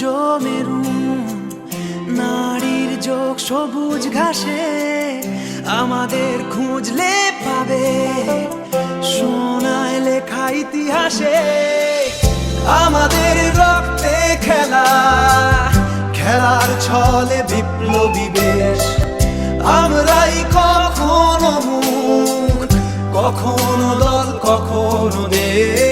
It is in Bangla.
সূর্য মেরুন, নারীর যোগ সবুজ ঘাসে আমাদের খুঁজলে পাবে সোনায় লেখা ইতিহাসে। আমাদের রক্তে খেলা, খেলার ছলে বিপ্লবী বেশ, আমরাই কখনো মুখ, কখনো দল, কখনো দেশ।